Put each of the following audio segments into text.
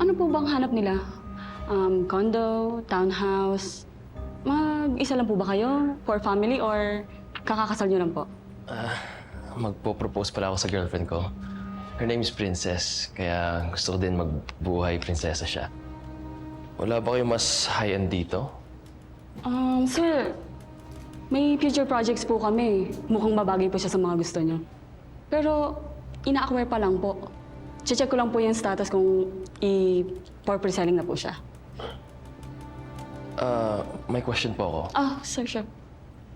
Ano po bang hanap nila? Condo, townhouse? Mag-isa lang po ba kayo? For family or kakakasal niyo lang po? Magpo-propose pala ako sa girlfriend ko. Her name is Princess, kaya gusto ko din magbuhay prinsesa siya. Wala ba kayo mas high-end dito? Sir, may future projects po kami. Mukhang babagay po siya sa mga gusto niyo. Pero, ina-acquire pa lang po. Check ko lang po yung status kung for pre-selling na po siya. May question po ako. Sir, sure.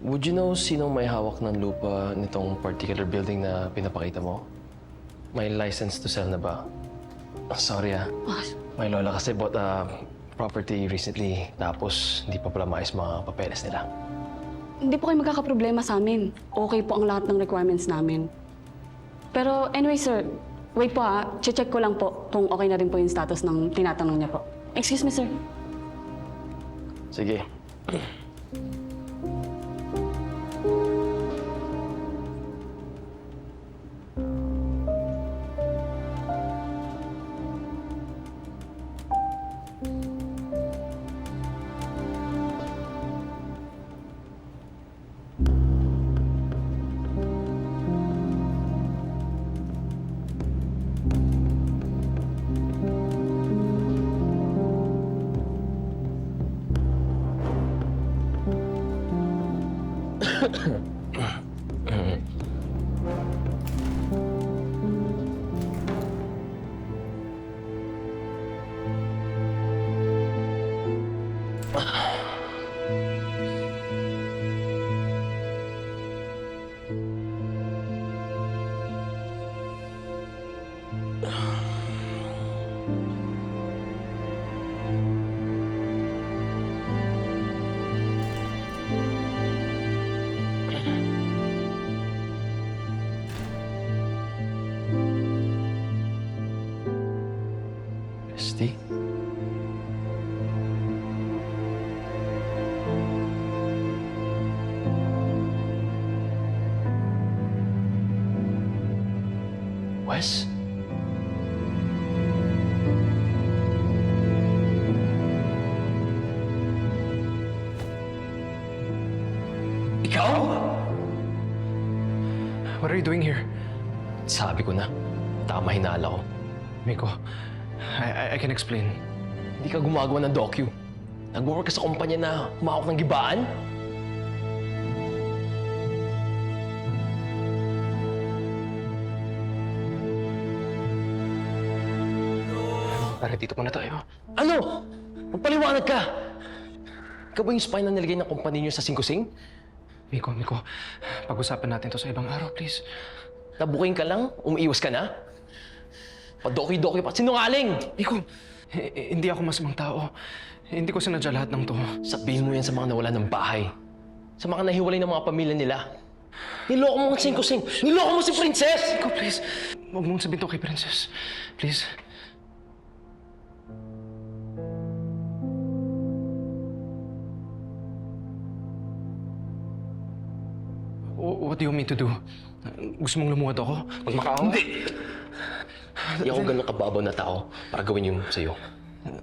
Would you know sinong may hawak ng lupa nitong particular building na pinapakita mo? May license to sell na ba? Sorry may lola kasi bought a property recently, tapos hindi pa pala maayos mga papeles nila. Hindi po kayo magkakaproblema sa amin. Okay po ang lahat ng requirements namin. Pero anyway, sir, wait po check ko lang po kung okay na rin po yung status ng tinatanong niya po. Excuse me, sir. Sige. Christy? Wes? Ikaw? What are you doing here? Sabi ko na, tama hinala ko. Miko, I can explain. Hindi ka gumagawa ng docu. Nag-work ka sa kumpanya na humawak ng gibaan? Para dito muna tayo. Ano? Magpaliwanag ka! Ikaw ba yung spy na nilagay ng kumpanya niyo sa Singkusing? Miko, pag-usapan natin to sa ibang araw, please. Nabuking ka lang? Umiiwas ka na? Padoki-doki pa. Sinungaling! Miko, hindi ako masamang tao. Hindi ko sinadya lahat ng to. Sabihin mo yan sa mga nawala ng bahay. Sa mga nahiwalay ng mga pamilya nila. Niloko mo ang Singkusing! Niloko mo si Princess! Miko, please. Huwag mong sabihin to kay Princess. Please. What do you want me to do? Gusto mong lumuhod ako? Magmakaawa? Hindi! Hindi ako ganun kababaw na tao para gawin yung sa'yo.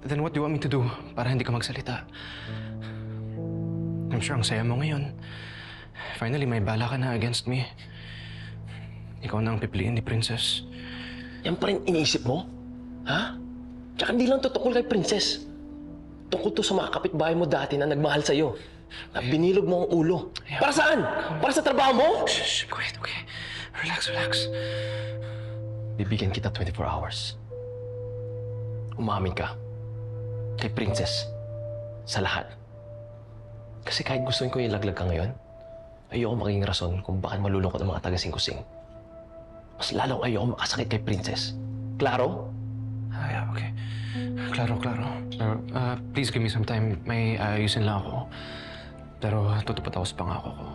Then what do you want me to do para hindi ka magsalita? I'm sure ang saya mo ngayon. Finally, may bala ka na against me. Ikaw na ang pipiliin ni Princess. Yan pa rin iniisip mo? Ha? Tsaka hindi lang to tungkol kay Princess. Tungkol to sa mga kapitbahay mo dati na nagmahal sa'yo. Na binilog mo ang ulo. Para saan? Para sa trabaho mo? Shh, quiet, okay. Relax. Bibigyan kita 24 hours. Umamin ka. Kay Princess. Sa lahat. Kasi kahit gustuin ko ilaglag ka ngayon, ayoko maging rason kung bakit malulungkot ang mga taga-Singkusing. Mas lalong ayoko makasakit kay Princess. Klaro? Yeah, okay. Klaro. Please give me some time. May ayusin lang ako. Pero tutupad ako sa pangako ko.